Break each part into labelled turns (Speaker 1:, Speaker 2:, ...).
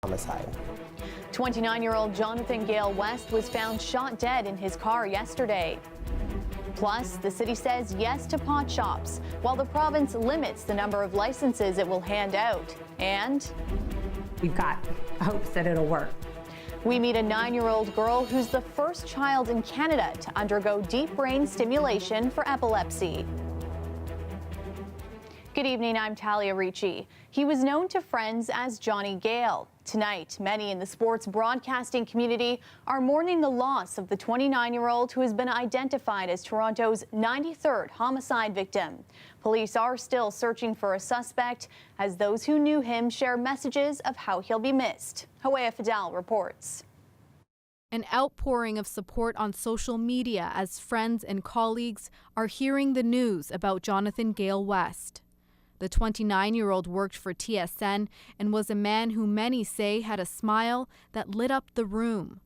Speaker 1: homicide.
Speaker 2: 29-year-old Jonathan Gale West was found shot dead in his car yesterday. Plus, the city says yes to pot shops, while the province limits the number of licenses it will hand out. And
Speaker 3: we've got hopes that it'll work.
Speaker 2: We meet a 9-year-old girl who's the first child in Canada to undergo deep brain stimulation for epilepsy. Good evening, I'm Talia Ricci. He was known to friends as Johnny Gale. Tonight, many in the sports broadcasting community are mourning the loss of the 29-year-old who has been identified as Toronto's 93rd homicide victim. Police are still searching for a suspect as those who knew him share messages of how he'll be missed. Hoea Fidel reports.
Speaker 4: An outpouring of support on social media as friends and colleagues are hearing the news about Jonathan Gale West. The 29-year-old worked for TSN and was a man who many say had a smile that lit up the room.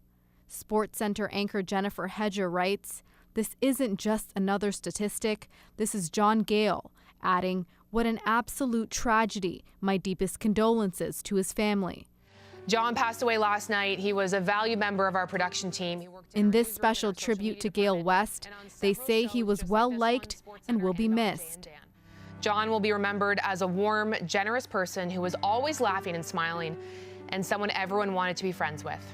Speaker 4: SportsCenter anchor Jennifer Hedger writes, "This isn't just another statistic, this is John Gale," adding, "What an absolute tragedy. My deepest condolences to his family."
Speaker 5: John passed away last night. He was a valued member of our production team. He worked
Speaker 4: in this special tribute to Gale West, they say he was well-liked and will be missed.
Speaker 5: John will be remembered as a warm, generous person who was always laughing and smiling, and someone everyone wanted to be friends with.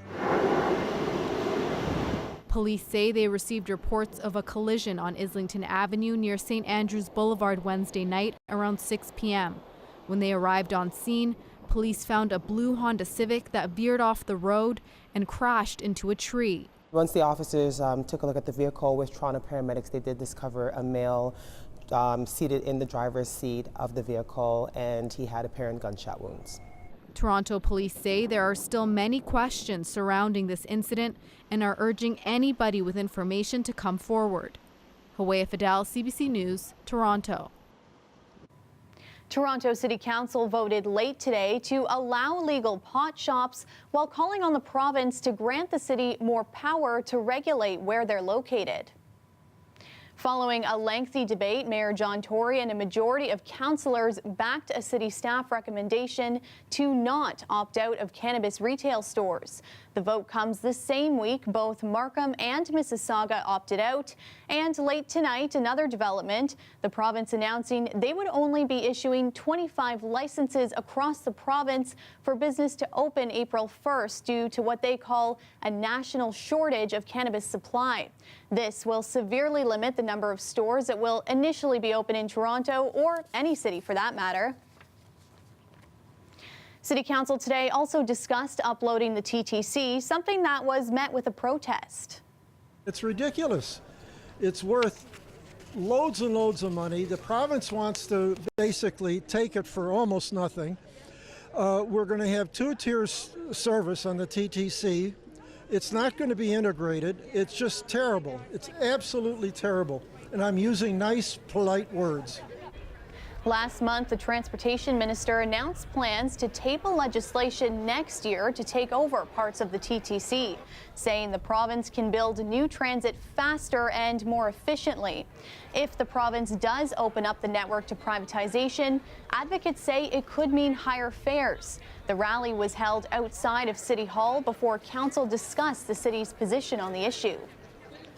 Speaker 4: Police say they received reports of a collision on Islington Avenue near St. Andrews Boulevard Wednesday night around 6 p.m. When they arrived on scene, police found a blue Honda Civic that veered off the road and crashed into a tree.
Speaker 1: Once the officers took a look at the vehicle with Toronto paramedics, they did discover a male seated in the driver's seat of the vehicle, and he had apparent gunshot wounds.
Speaker 4: Toronto police say there are still many questions surrounding this incident and are urging anybody with information to come forward. Hoea Fidel, CBC News, Toronto.
Speaker 2: Toronto City Council voted late today to allow illegal pot shops while calling on the province to grant the city more power to regulate where they're located. Following a lengthy debate, Mayor John Tory and a majority of councillors backed a city staff recommendation to not opt out of cannabis retail stores. The vote comes the same week both Markham and Mississauga opted out. And late tonight, another development, the province announcing they would only be issuing 25 licenses across the province for business to open April 1st due to what they call a national shortage of cannabis supply. This will severely limit the number of stores that will initially be open in Toronto or any city for that matter. City Council today also discussed uploading the TTC, something that was met with a protest.
Speaker 6: It's ridiculous. It's worth loads and loads of money. The province wants to basically take it for almost nothing. We're going to have two-tier service on the TTC. It's not going to be integrated. It's just terrible. It's absolutely terrible. And I'm using nice, polite words.
Speaker 2: Last month, the Transportation Minister announced plans to table legislation next year to take over parts of the TTC, saying the province can build new transit faster and more efficiently. If the province does open up the network to privatization, advocates say it could mean higher fares. The rally was held outside of City Hall before Council discussed the city's position on the issue.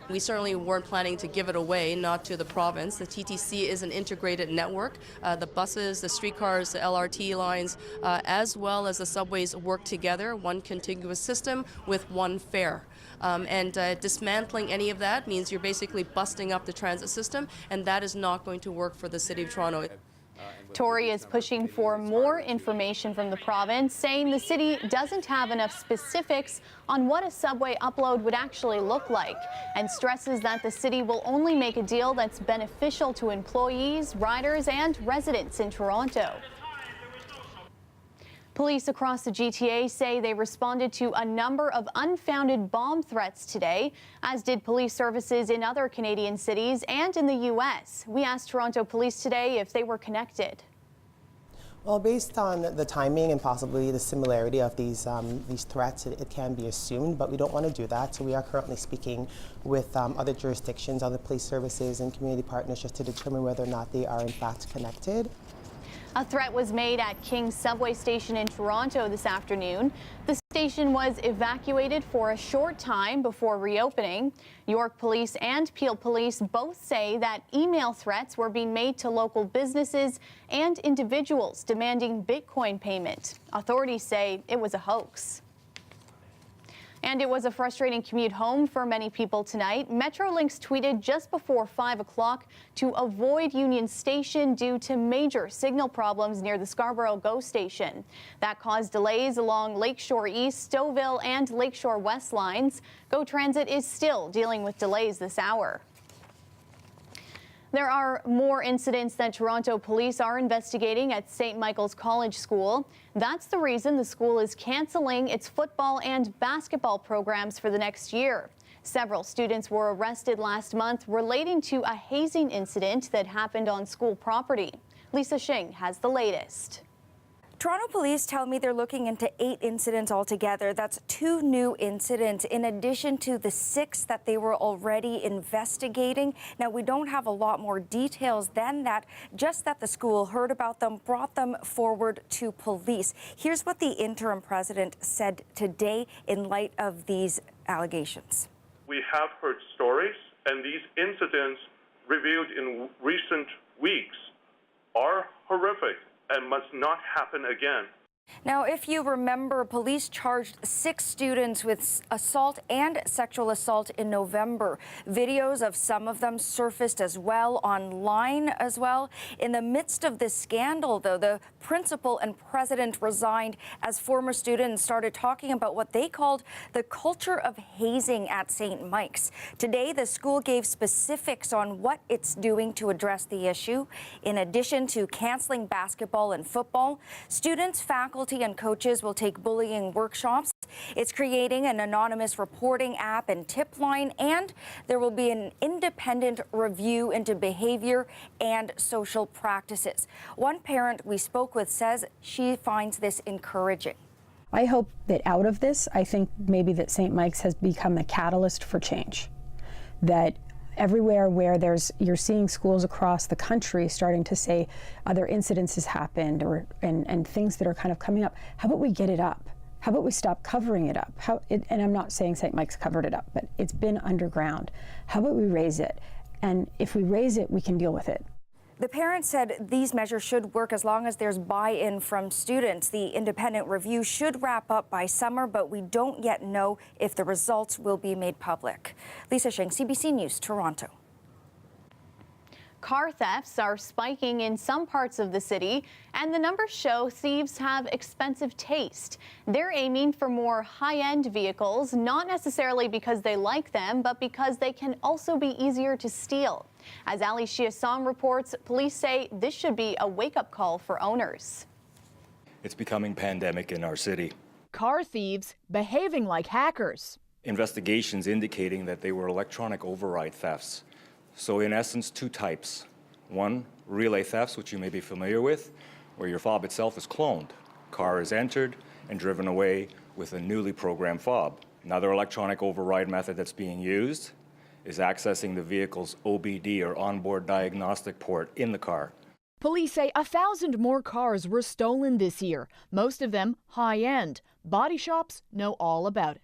Speaker 7: We certainly weren't planning to give it away, not to the province. The TTC is an integrated network. The buses, the streetcars, the LRT lines, as well as the subways work together, one contiguous system with one fare. Dismantling any of that means you're basically busting up the transit system, and that is not going to work for the City of Toronto.
Speaker 2: Tory is pushing for more information from the province, saying the city doesn't have enough specifics on what a subway upload would actually look like, and stresses that the city will only make a deal that's beneficial to employees, riders, and residents in Toronto. Police across the GTA say they responded to a number of unfounded bomb threats today, as did police services in other Canadian cities and in the U.S. We asked Toronto police today if they were connected.
Speaker 1: Well, based on the timing and possibly the similarity of these threats, it can be assumed, but we don't want to do that. So we are currently speaking with other jurisdictions, other police services and community partners just to determine whether or not they are in fact connected.
Speaker 2: A threat was made at King's subway station in Toronto this afternoon. The station was evacuated for a short time before reopening. York Police and Peel Police both say that email threats were being made to local businesses and individuals demanding Bitcoin payment. Authorities say it was a hoax. And it was a frustrating commute home for many people tonight. Metrolinx tweeted just before 5 o'clock to avoid Union Station due to major signal problems near the Scarborough GO station. That caused delays along Lakeshore East, Stouffville, and Lakeshore West lines. GO Transit is still dealing with delays this hour. There are more incidents that Toronto police are investigating at St. Michael's College School. That's the reason the school is canceling its football and basketball programs for the next year. Several students were arrested last month relating to a hazing incident that happened on school property. Lisa Shing has the latest.
Speaker 8: Toronto police tell me they're looking into 8 incidents altogether. That's 2 new incidents in addition to the 6 that they were already investigating. Now, we don't have a lot more details than that, just that the school heard about them, brought them forward to police. Here's what the interim president said today in light of these allegations.
Speaker 9: We have heard stories, and these incidents revealed in recent weeks are horrific and must not happen again.
Speaker 8: Now, if you remember, police charged 6 students with assault and sexual assault in November. Videos of some of them surfaced as well online as well. In the midst of this scandal, though, the principal and president resigned as former students started talking about what they called the culture of hazing at St. Mike's. Today, the school gave specifics on what it's doing to address the issue. In addition to canceling basketball and football, students, faculty, and coaches will take bullying workshops. It's creating an anonymous reporting app and tip line, and there will be an independent review into behavior and social practices. One parent we spoke with says she finds this encouraging.
Speaker 10: I hope that out of this, I think maybe that St. Mike's has become a catalyst for change. That everywhere where you're seeing schools across the country starting to say other incidences happened and things that are kind of coming up. How about we get it up? How about we stop covering it up? And I'm not saying St. Mike's covered it up, but it's been underground. How about we raise it? And if we raise it, we can deal with it.
Speaker 8: The parents said these measures should work as long as there's buy-in from students. The independent review should wrap up by summer, but we don't yet know if the results will be made public. Lisa Shing, CBC News, Toronto.
Speaker 2: Car thefts are spiking in some parts of the city, and the numbers show thieves have expensive taste. They're aiming for more high-end vehicles, not necessarily because they like them, but because they can also be easier to steal. As Ali Chiasson reports, police say this should be a wake-up call for owners.
Speaker 11: It's becoming pandemic in our city.
Speaker 12: Car thieves behaving like hackers.
Speaker 11: Investigations indicating that they were electronic override thefts. So in essence, 2 types. One, relay thefts, which you may be familiar with, where your fob itself is cloned. Car is entered and driven away with a newly programmed fob. Another electronic override method that's being used is accessing the vehicle's OBD or onboard diagnostic port in the car.
Speaker 12: Police say 1,000 more cars were stolen this year, most of them high-end. Body shops know all about it.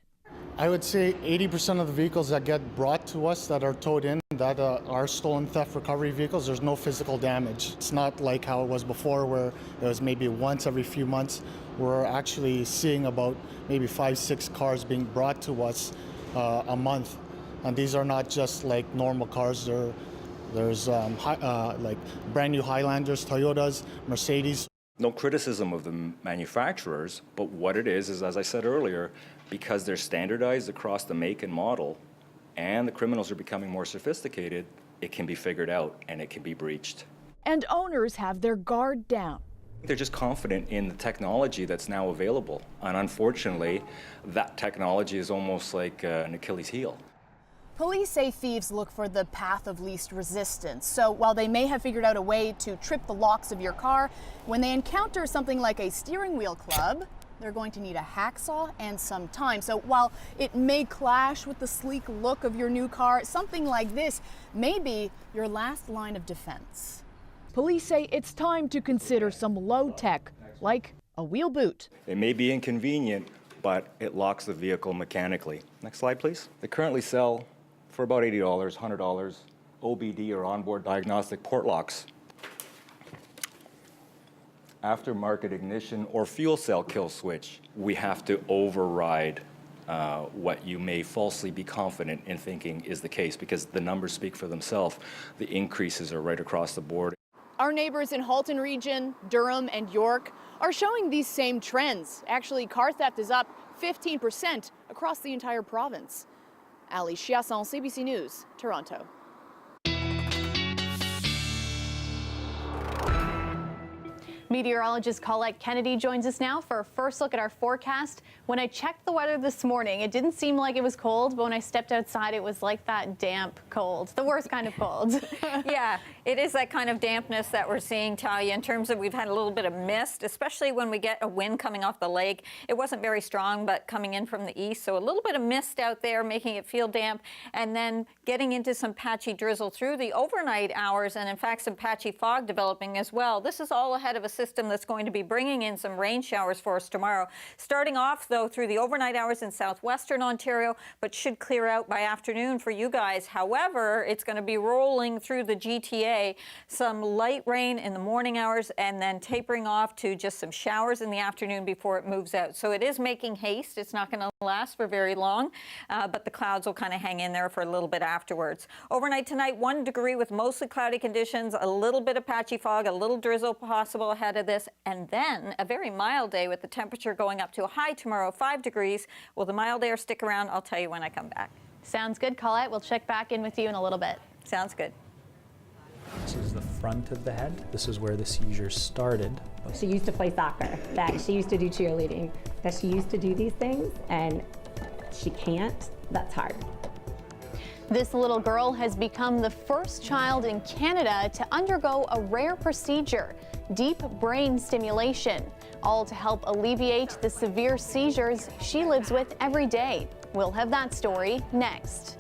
Speaker 13: I would say 80% of the vehicles that get brought to us that are towed in that are stolen theft recovery vehicles, there's no physical damage. It's not like how it was before where it was maybe once every few months. We're actually seeing about maybe 5-6 cars being brought to us a month. And these are not just like normal cars. There's like brand new Highlanders, Toyotas, Mercedes.
Speaker 11: No criticism of the manufacturers, but what it is, as I said earlier, because they're standardized across the make and model and the criminals are becoming more sophisticated, it can be figured out and it can be breached.
Speaker 12: And owners have their guard down.
Speaker 11: They're just confident in the technology that's now available. And unfortunately, that technology is almost like an Achilles heel.
Speaker 14: Police say thieves look for the path of least resistance. So while they may have figured out a way to trip the locks of your car, when they encounter something like a steering wheel club, they're going to need a hacksaw and some time. So while it may clash with the sleek look of your new car, something like this may be your last line of defense.
Speaker 12: Police say it's time to consider some low tech, like a wheel boot.
Speaker 11: It may be inconvenient, but it locks the vehicle mechanically. Next slide, please. They currently sell for about $80, $100, OBD or onboard diagnostic port locks. Aftermarket ignition or fuel cell kill switch. We have to override what you may falsely be confident in thinking is the case, because the numbers speak for themselves. The increases are right across the board.
Speaker 14: Our neighbors in Halton Region, Durham, and York are showing these same trends. Actually, car theft is up 15% across the entire province. Ali Chiasson, CBC News, Toronto. Meteorologist Colette Kennedy joins us now for a first look at our forecast. When I checked the weather this morning, it didn't seem like it was cold, but when I stepped outside, it was like that damp cold, the worst kind of cold.
Speaker 15: Yeah, it is that kind of dampness that we're seeing, Talia, in terms of we've had a little bit of mist, especially when we get a wind coming off the lake. It wasn't very strong, but coming in from the east, so a little bit of mist out there, making it feel damp, and then getting into some patchy drizzle through the overnight hours, and in fact some patchy fog developing as well. This is all ahead of a system that's going to be bringing in some rain showers for us tomorrow. Starting off, though, through the overnight hours in southwestern Ontario, but should clear out by afternoon for you guys. However, it's going to be rolling through the GTA. Some light rain in the morning hours and then tapering off to just some showers in the afternoon before it moves out. So it is making haste. It's not going to last for very long, but the clouds will kind of hang in there for a little bit afterwards. Overnight tonight, 1 degree with mostly cloudy conditions, a little bit of patchy fog, a little drizzle possible ahead of this, and then a very mild day with the temperature going up to a high tomorrow of 5 degrees. Will the mild air stick around? I'll tell you when I come back.
Speaker 2: Sounds good, Colette. We'll check back in with you in a little bit.
Speaker 15: Sounds good.
Speaker 16: This is the front of the head. This is where the seizure started.
Speaker 3: She used to play soccer, that she used to do cheerleading, that she used to do these things, and she can't. That's hard.
Speaker 2: This little girl has become the first child in Canada to undergo a rare procedure, deep brain stimulation, all to help alleviate the severe seizures she lives with every day. We'll have that story next.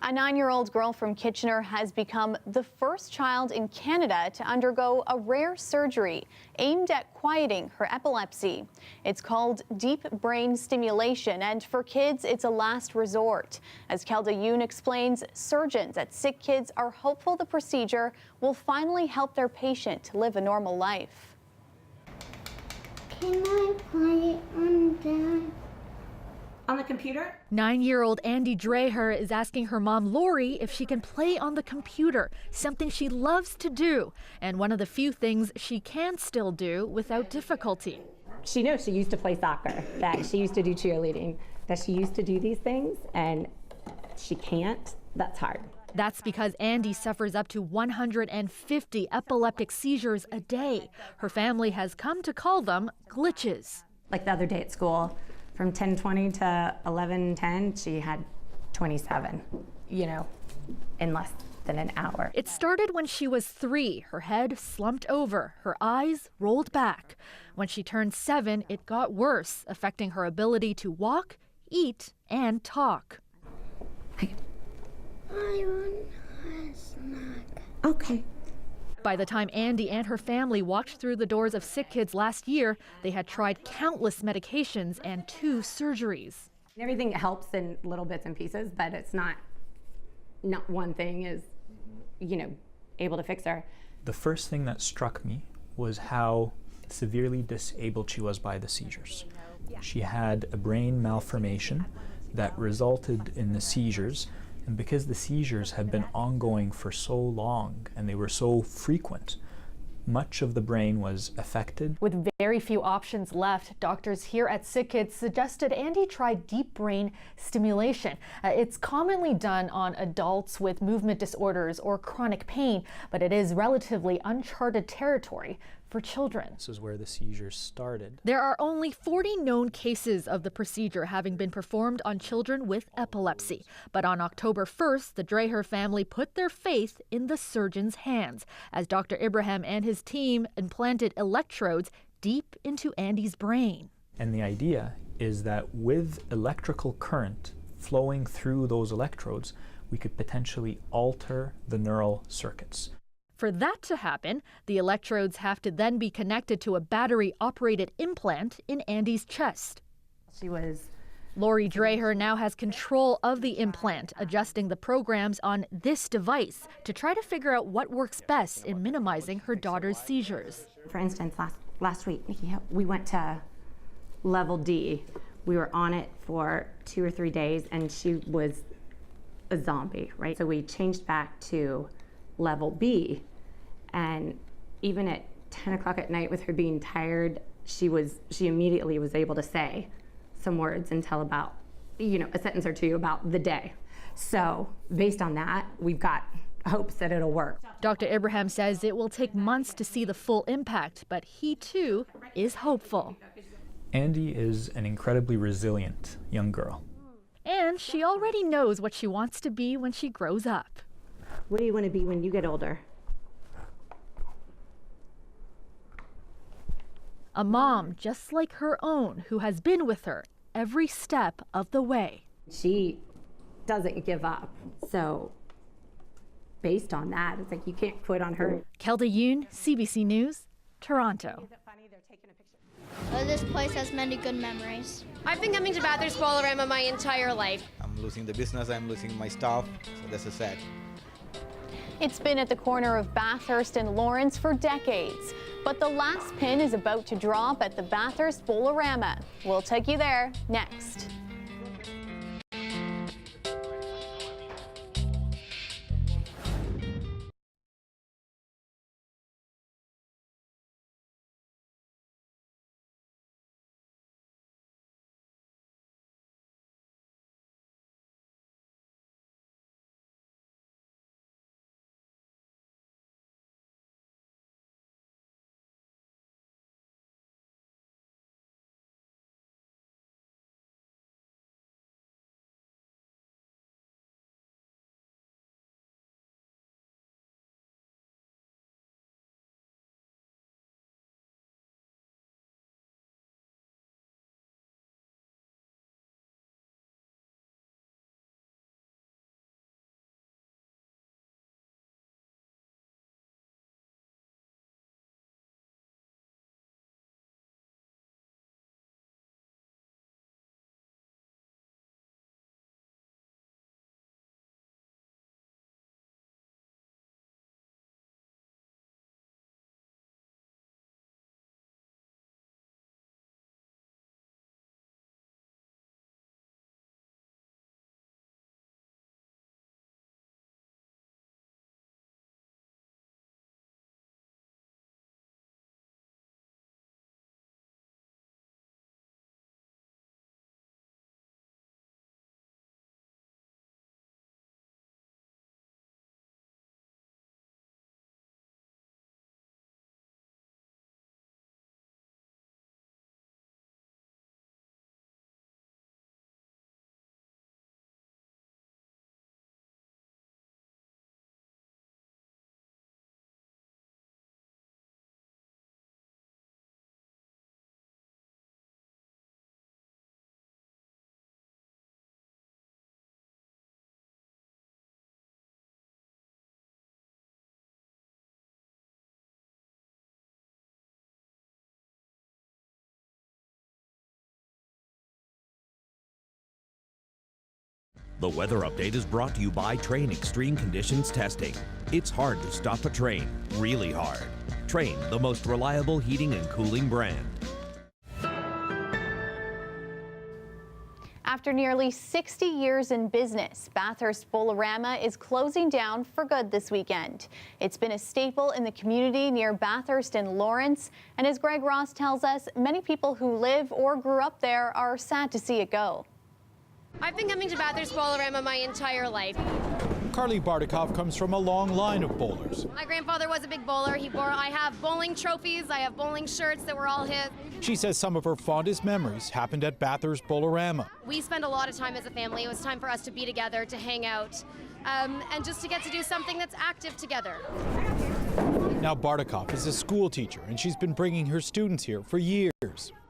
Speaker 2: A 9-year-old girl from Kitchener has become the first child in Canada to undergo a rare surgery aimed at quieting her epilepsy. It's called deep brain stimulation, and for kids, it's a last resort. As Kelda Yoon explains, surgeons at Sick Kids are hopeful the procedure will finally help their patient live a normal life.
Speaker 17: Can I play on the computer?
Speaker 4: 9-year-old Andy Dreher is asking her mom, Lori, if she can play on the computer, something she loves to do, and one of the few things she can still do without difficulty.
Speaker 3: She knows she used to play soccer, that she used to do cheerleading, that she used to do these things, and she can't. That's hard.
Speaker 4: That's because Andy suffers up to 150 epileptic seizures a day. Her family has come to call them glitches.
Speaker 3: Like the other day at school, from 10:20 to 11:10, she had 27, in less than an hour.
Speaker 4: It started when she was 3. Her head slumped over, her eyes rolled back. When she turned 7, it got worse, affecting her ability to walk, eat, and talk.
Speaker 17: I want a snack.
Speaker 3: Okay.
Speaker 4: By the time Andy and her family walked through the doors of Sick Kids last year, they had tried countless medications and 2 surgeries.
Speaker 3: Everything helps in little bits and pieces, but it's not one thing is, able to fix her.
Speaker 16: The first thing that struck me was how severely disabled she was by the seizures. She had a brain malformation that resulted in the seizures, and because the seizures had been ongoing for so long and they were so frequent, much of the brain was affected.
Speaker 4: With very few options left, doctors here at Sick Kids suggested Andy try deep brain stimulation. It's commonly done on adults with movement disorders or chronic pain, but it is relatively uncharted territory for children.
Speaker 16: This is where the seizures started.
Speaker 4: There are only 40 known cases of the procedure having been performed on children with epilepsy. But on October 1st, the Dreher family put their faith in the surgeon's hands as Dr. Ibrahim and his team implanted electrodes deep into Andy's brain.
Speaker 16: And the idea is that with electrical current flowing through those electrodes, we could potentially alter the neural circuits.
Speaker 4: For that to happen, the electrodes have to then be connected to a battery-operated implant in Andy's chest. Lori Dreher now has control of the implant, adjusting the programs on this device to try to figure out what works best in minimizing her daughter's seizures.
Speaker 3: For instance, last week, we went to level D. We were on it for 2 or 3 days, and she was a zombie, right? So we changed back to level B, and even at 10 o'clock at night with her being tired, she immediately was able to say some words and tell about, a sentence or two about the day. So based on that, we've got hopes that it'll work.
Speaker 4: Dr. Ibrahim says it will take months to see the full impact, but he too is hopeful.
Speaker 16: Andy is an incredibly resilient young girl.
Speaker 4: And she already knows what she wants to be when she grows up.
Speaker 3: What do you want to be when you get older?
Speaker 4: A mom just like her own who has been with her every step of the way.
Speaker 3: She doesn't give up. So based on that, it's like you can't quit on her.
Speaker 4: Kelda Yoon, CBC News, Toronto.
Speaker 17: This place has many good memories.
Speaker 18: I've been coming to Bathurst Bolorama my entire life.
Speaker 19: I'm losing the business, I'm losing my staff, so this is sad.
Speaker 2: It's been at the corner of Bathurst and Lawrence for decades, but the last pin is about to drop at the Bathurst Bolorama. We'll take you there next.
Speaker 20: The weather update is brought to you by Train Extreme Conditions Testing. It's hard to stop a train, really hard. Train, the most reliable heating and cooling brand.
Speaker 2: After nearly 60 years in business, Bathurst Bolorama is closing down for good this weekend. It's been a staple in the community near Bathurst and Lawrence, and as Greg Ross tells us, many people who live or grew up there are sad to see it go.
Speaker 18: I've been coming to Bathurst Bolorama my entire life.
Speaker 21: Carly Bardakov comes from a long line of bowlers.
Speaker 18: My grandfather was a big bowler. I have bowling trophies, I have bowling shirts that were all his.
Speaker 21: She says some of her fondest memories happened at Bathurst Bolorama.
Speaker 18: We spent a lot of time as a family. It was time for us to be together, to hang out, and just to get to do something that's active together.
Speaker 21: Now Bardakov is a school teacher, and she's been bringing her students here for years.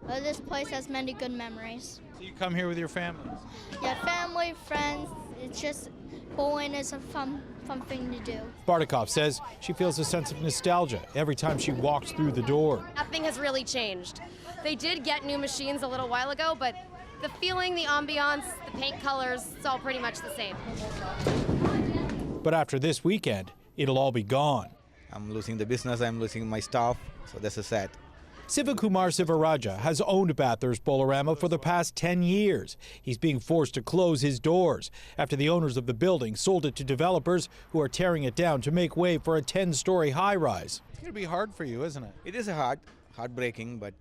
Speaker 17: Well, this place has many good memories.
Speaker 21: So you come here with your families?
Speaker 17: Yeah, family, friends. It's just bowling is a fun thing to do.
Speaker 21: Bardakov says she feels a sense of nostalgia every time she walks through the door.
Speaker 18: Nothing has really changed. They did get new machines a little while ago, but the feeling, the ambiance, the paint colors, it's all pretty much the same.
Speaker 21: But after this weekend, it'll all be gone.
Speaker 19: I'm losing the business, I'm losing my staff, so that's a sad.
Speaker 21: Sivakumar Sivaraja has owned Bathurst Bolorama for the past 10 years. He's being forced to close his doors after the owners of the building sold it to developers who are tearing it down to make way for a 10-story high-rise. It's going to be hard for you, isn't it?
Speaker 19: It is heartbreaking, but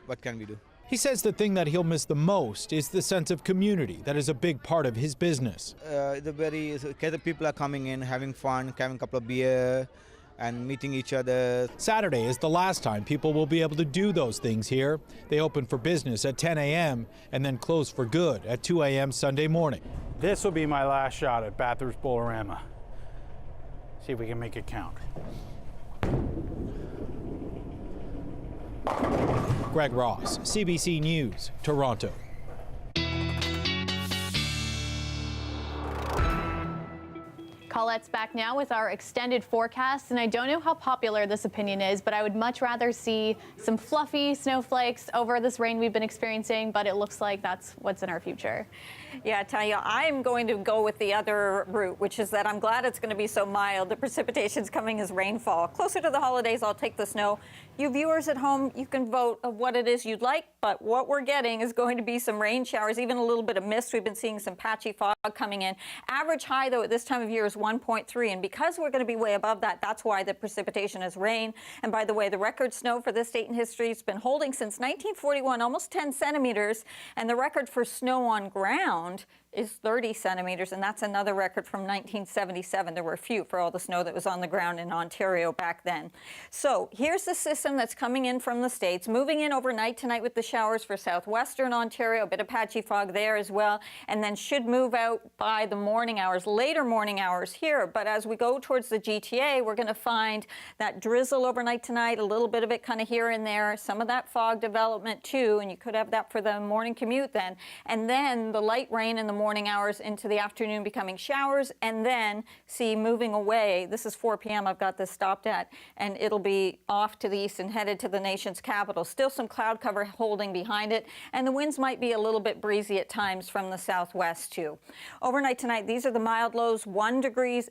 Speaker 19: what can we do?
Speaker 21: He says the thing that he'll miss the most is the sense of community that is a big part of his business.
Speaker 19: The people are coming in, having fun, having a couple of beer, and meeting each other.
Speaker 21: Saturday is the last time people will be able to do those things here. They open for business at 10 a.m. and then close for good at 2 a.m. Sunday morning.
Speaker 22: This will be my last shot at Bathurst Bolorama. See if we can make it count.
Speaker 21: Greg Ross, CBC News, Toronto.
Speaker 2: Colette's back now with our extended forecast, and I don't know how popular this opinion is, but I would much rather see some fluffy snowflakes over this rain we've been experiencing, but it looks like that's what's in our future.
Speaker 15: Yeah, Talia, I'm going to go with the other route, which is that I'm glad it's going to be so mild. The precipitation's coming as rainfall. Closer to the holidays, I'll take the snow. You viewers at home, you can vote of what it is you'd like, but what we're getting is going to be some rain showers, even a little bit of mist. We've been seeing some patchy fog coming in. Average high, though, at this time of year is 1.3, and because we're going to be way above that, that's why the precipitation is rain. And by the way, the record snow for this date in history has been holding since 1941, almost 10 centimeters, and the record for snow on ground is 30 centimeters, and that's another record from 1977. There were a few for all the snow that was on the ground in Ontario back then. So here's the system that's coming in from the States, moving in overnight tonight with the showers for southwestern Ontario, a bit of patchy fog there as well, and then should move out by the morning hours, later morning hours here. But as we go towards the GTA, we're going to find that drizzle overnight tonight, a little bit of it kind of here and there, some of that fog development too, and you could have that for the morning commute then. And then the light rain in the morning hours into the afternoon becoming showers, and then see moving away. This is 4 p.m. I've got this stopped at, and it'll be off to the east and headed to the nation's capital. Still some cloud cover holding behind it, and the winds might be a little bit breezy at times from the southwest too. Overnight tonight, these are the mild lows, 1 degree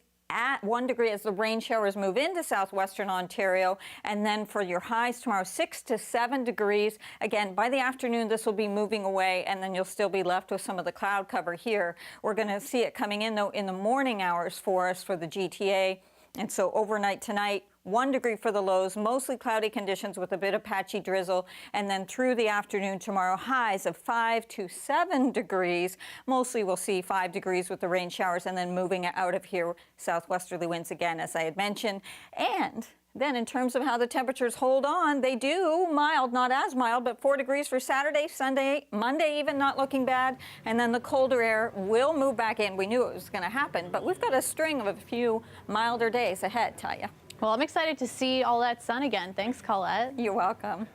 Speaker 15: as the rain showers move into southwestern Ontario. And then for your highs tomorrow, 6 to 7 degrees. Again, by the afternoon, this will be moving away, and then you'll still be left with some of the cloud cover here. We're going to see it coming in, though, in the morning hours for us for the GTA. And so overnight tonight, 1 degree for the lows, mostly cloudy conditions with a bit of patchy drizzle. And then through the afternoon tomorrow, highs of 5 to 7 degrees. Mostly we'll see 5 degrees with the rain showers, and then moving out of here, southwesterly winds again, as I had mentioned. And then in terms of how the temperatures hold on, they do mild, not as mild, but 4 degrees for Saturday, Sunday, Monday even not looking bad. And then the colder air will move back in. We knew it was going to happen, but we've got a string of a few milder days ahead, Talia.
Speaker 2: Well, I'm excited to see all that sun again. Thanks, Colette.
Speaker 15: You're welcome.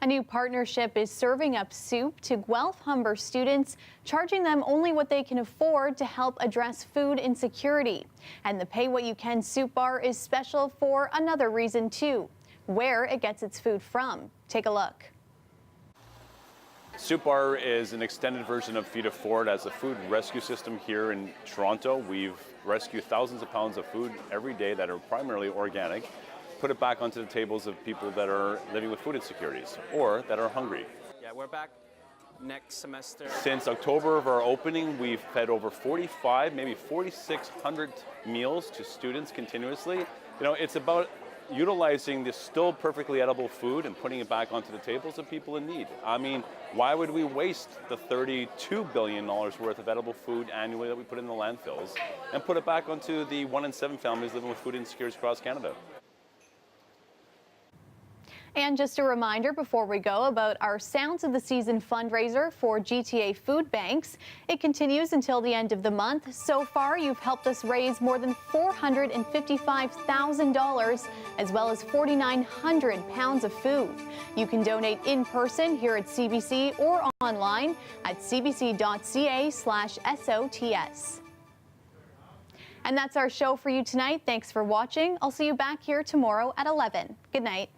Speaker 2: A new partnership is serving up soup to Guelph Humber students, charging them only what they can afford to help address food insecurity. And the Pay What You Can soup bar is special for another reason too, where it gets its food from. Take a look.
Speaker 5: Soup Bar is an extended version of Feed It Forward as a food rescue system here in Toronto. We've rescued thousands of pounds of food every day that are primarily organic, put it back onto the tables of people that are living with food insecurities or that are hungry.
Speaker 6: Yeah, we're back next semester.
Speaker 5: Since October of our opening, we've fed over 45, maybe 4,600 meals to students continuously. You know, it's about utilizing this still perfectly edible food and putting it back onto the tables of people in need. I mean, why would we waste the $32 billion worth of edible food annually that we put in the landfills and put it back onto the 1 in 7 families living with food insecurities across Canada?
Speaker 2: And just a reminder before we go about our Sounds of the Season fundraiser for GTA food banks. It continues until the end of the month. So far, you've helped us raise more than $455,000, as well as 4,900 pounds of food. You can donate in person here at CBC or online at cbc.ca/SOTS. And that's our show for you tonight. Thanks for watching. I'll see you back here tomorrow at 11. Good night.